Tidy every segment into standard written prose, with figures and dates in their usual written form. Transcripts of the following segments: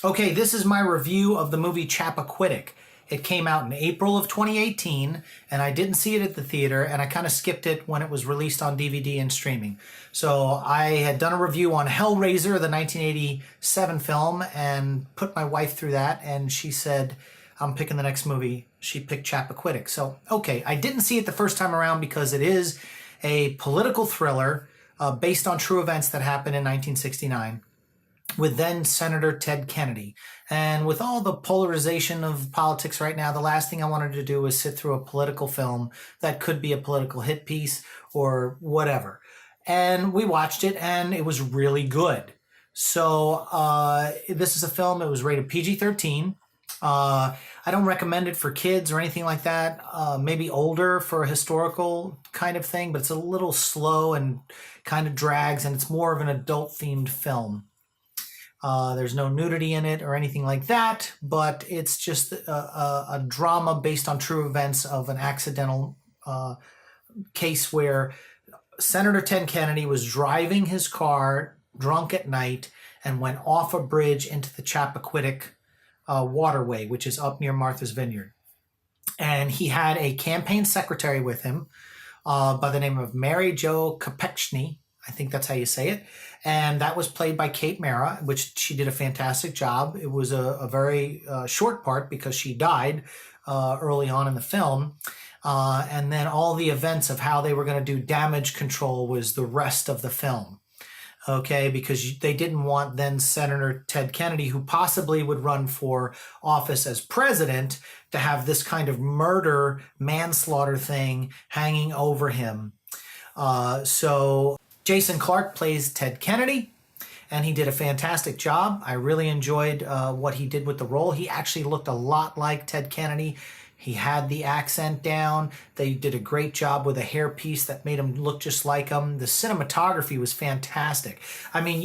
Okay, this is my review of the movie Chappaquiddick. It came out in April of 2018, and I didn't see it at the theater, and I kind of skipped it when it was released on DVD and streaming. So I had done a review on Hellraiser, the 1987 film, and put my wife through that, and she said, I'm picking the next movie. She picked Chappaquiddick. So, okay, I didn't see it the first time around because it is a political thriller based on true events that happened in 1969 with then Senator Ted Kennedy. And with all the polarization of politics right now, the last thing I wanted to do was sit through a political film that could be a political hit piece or whatever. And we watched it, and it was really good. So this is a film, it was rated PG-13. I don't recommend it for kids or anything like that. Maybe older for a historical kind of thing, but it's a little slow and kind of drags, and it's more of an adult-themed film. There's no nudity in it or anything like that, but it's just a drama based on true events of an accidental case where Senator Ted Kennedy was driving his car drunk at night and went off a bridge into the Chappaquiddick waterway, which is up near Martha's Vineyard. And he had a campaign secretary with him by the name of Mary Jo Kopechne. I think that's how you say it. And that was played by Kate Mara, which she did a fantastic job. It was a very short part because she died early on in the film. And then all the events of how they were going to do damage control was the rest of the film. Okay, because they didn't want then Senator Ted Kennedy, who possibly would run for office as president, to have this kind of murder, manslaughter thing hanging over him. So Jason Clarke plays Ted Kennedy, and he did a fantastic job. I really enjoyed what he did with the role. He actually looked a lot like Ted Kennedy. He had the accent down. They did a great job with a hairpiece that made him look just like him. The cinematography was fantastic. I mean,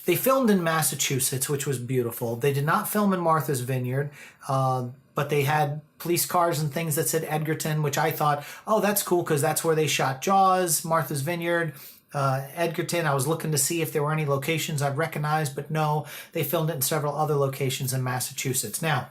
they filmed in Massachusetts, which was beautiful. They did not film in Martha's Vineyard, but they had police cars and things that said Edgerton, which I thought, oh, that's cool because that's where they shot Jaws, Martha's Vineyard. Edgerton, I was looking to see if there were any locations I'd recognize, but no, they filmed it in several other locations in Massachusetts. Now,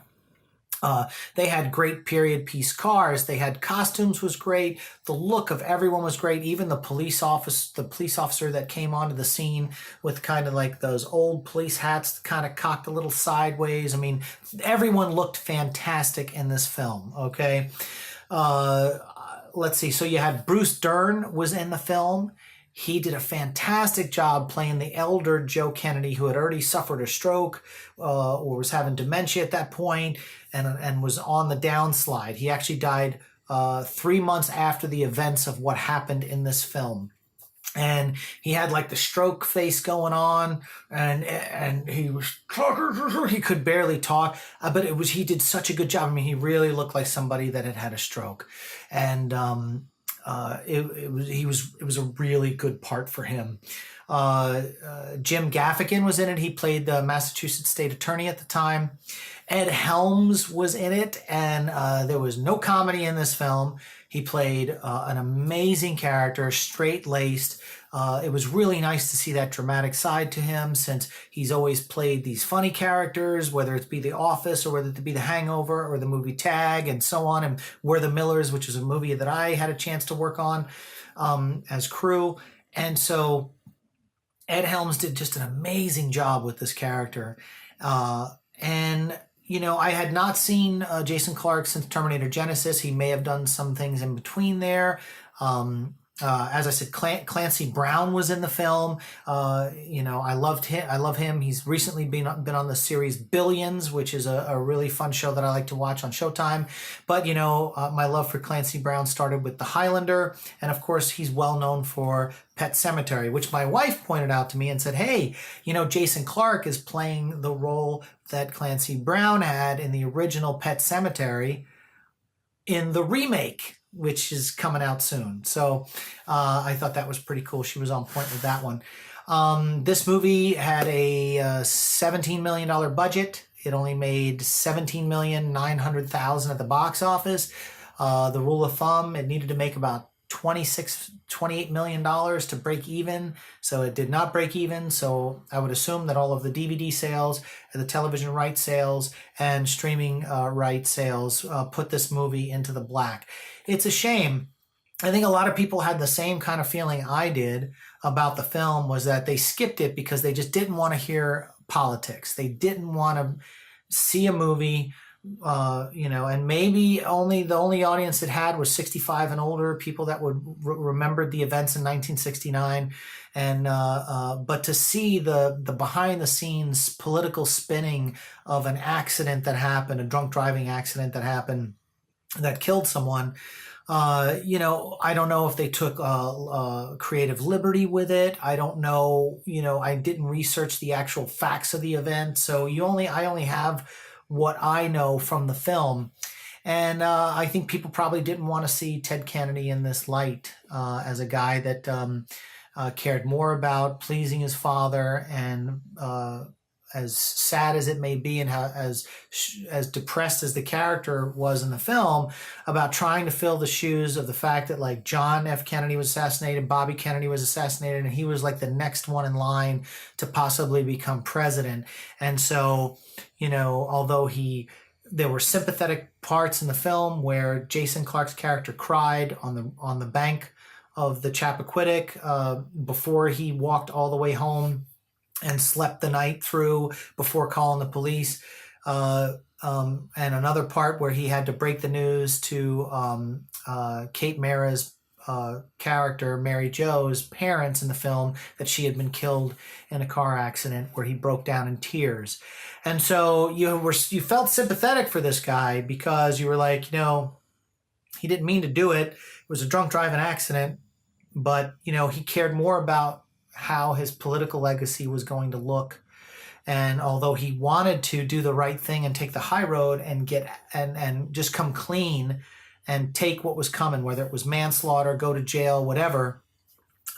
they had great period piece cars. They had costumes was great. The look of everyone was great. Even the police officer that came onto the scene with kind of like those old police hats kind of cocked a little sideways. I mean, everyone looked fantastic in this film. Okay. Let's see. So you had Bruce Dern was in the film. He did a fantastic job playing the elder Joe Kennedy, who had already suffered a stroke or was having dementia at that point and was on the downslide. He actually died 3 months after the events of what happened in this film. And he had like the stroke face going on, and he was talking. He could barely talk, but he did such a good job. I mean, he really looked like somebody that had had a stroke, and it was a really good part for him. Jim Gaffigan was in it. He played the Massachusetts state attorney at the time. Ed Helms was in it, and there was no comedy in this film. He played an amazing character, straight-laced. It was really nice to see that dramatic side to him, since he's always played these funny characters, whether it be The Office or whether it be The Hangover or the movie Tag and so on, and We're the Millers, which is a movie that I had a chance to work on as crew. And so Ed Helms did just an amazing job with this character. And you know, I had not seen Jason Clarke since Terminator Genesis. He may have done some things in between there. As I said, Clancy Brown was in the film. You know, I loved him. I love him. He's recently been on the series Billions, which is a really fun show that I like to watch on Showtime. But, you know, my love for Clancy Brown started with The Highlander. And, of course, he's well known for Pet Sematary, which my wife pointed out to me and said, hey, you know, Jason Clarke is playing the role that Clancy Brown had in the original Pet Sematary in the remake, which is coming out soon. So I thought that was pretty cool. She was on point with that one. This movie had a $17 million budget. It only made $17,900,000 at the box office. The rule of thumb, it needed to make about $28 million to break even. So it did not break even. So I would assume that all of the DVD sales and the television rights sales and streaming rights sales put this movie into the black. It's a shame. I think a lot of people had the same kind of feeling I did about the film, was that they skipped it because they just didn't want to hear politics. They didn't want to see a movie, and maybe the only audience it had was 65 and older, people that would remember the events in 1969. And but to see the behind the scenes political spinning of an accident that happened, a drunk driving accident that happened that killed someone, I don't know if they took creative liberty with it. I don't know. I didn't research the actual facts of the event, so I only have what I know from the film. And I think people probably didn't want to see Ted Kennedy in this light as a guy that cared more about pleasing his father, and as sad as it may be, and how as depressed as the character was in the film, about trying to fill the shoes of the fact that, like, John F. Kennedy was assassinated, Bobby Kennedy was assassinated, and he was like the next one in line to possibly become president. And so, although there were sympathetic parts in the film where Jason Clarke's character cried on the bank of the Chappaquiddick before he walked all the way home and slept the night through before calling the police. And another part where he had to break the news to Kate Mara's character, Mary Jo's parents in the film, that she had been killed in a car accident, where he broke down in tears. And so you felt sympathetic for this guy, because you were like, he didn't mean to do it. It was a drunk driving accident, but he cared more about how his political legacy was going to look. And although he wanted to do the right thing and take the high road and get and just come clean and take what was coming, whether it was manslaughter, go to jail, whatever,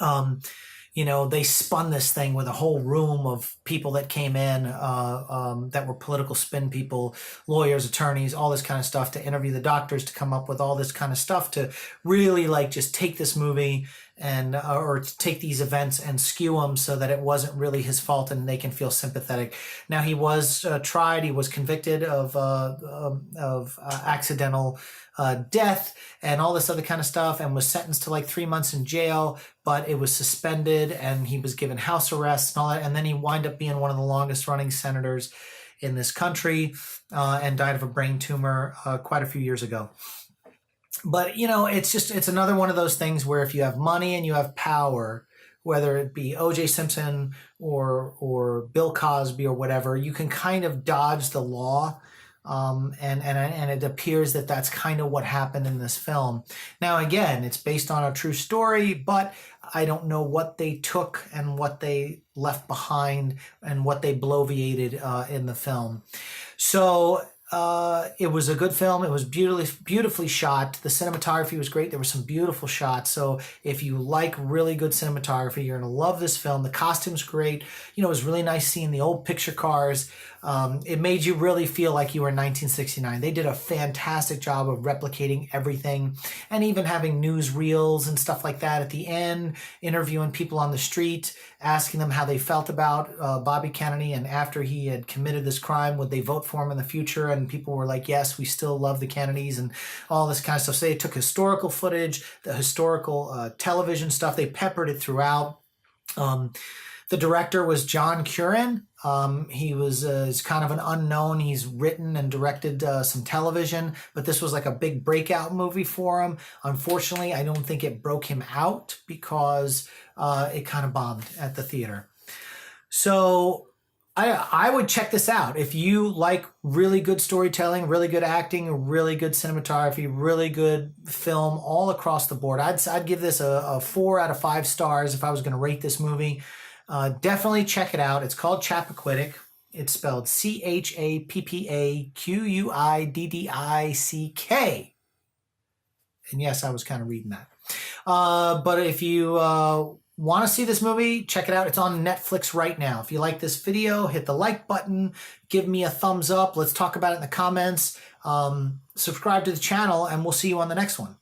they spun this thing with a whole room of people that came in that were political spin people, lawyers, attorneys, all this kind of stuff, to interview the doctors, to come up with all this kind of stuff, to really just take this movie and or take these events and skew them so that it wasn't really his fault and they can feel sympathetic. Now, he was tried, he was convicted of accidental death and all this other kind of stuff, and was sentenced to like 3 months in jail, but it was suspended and he was given house arrest and all that. And then he wound up being one of the longest running senators in this country and died of a brain tumor quite a few years ago. But, it's another one of those things where if you have money and you have power, whether it be O.J. Simpson or Bill Cosby or whatever, you can kind of dodge the law. And it appears that that's kind of what happened in this film. Now, again, it's based on a true story, but I don't know what they took and what they left behind and what they bloviated in the film. So it was a good film. It was beautifully shot. The cinematography was great. There were some beautiful shots. So if you like really good cinematography, you're going to love this film. The costume's great. It was really nice seeing the old picture cars. It made you really feel like you were in 1969. They did a fantastic job of replicating everything, and even having newsreels and stuff like that at the end, interviewing people on the street, asking them how they felt about Bobby Kennedy, and after he had committed this crime, would they vote for him in the future? And people were like, yes, we still love the Kennedys, and all this kind of stuff. So they took historical footage, the historical television stuff, they peppered it throughout. The director was John Curran. He was is kind of an unknown. He's written and directed some television, but this was like a big breakout movie for him. Unfortunately, I don't think it broke him out because it kind of bombed at the theater. So I would check this out. If you like really good storytelling, really good acting, really good cinematography, really good film all across the board, I'd give this a 4 out of 5 stars if I was going to rate this movie. Definitely check it out. It's called Chappaquiddick. It's spelled Chappaquiddick. And yes, I was kind of reading that. But if you want to see this movie, check it out. It's on Netflix right now. If you like this video, hit the like button, give me a thumbs up. Let's talk about it in the comments. Subscribe to the channel, and we'll see you on the next one.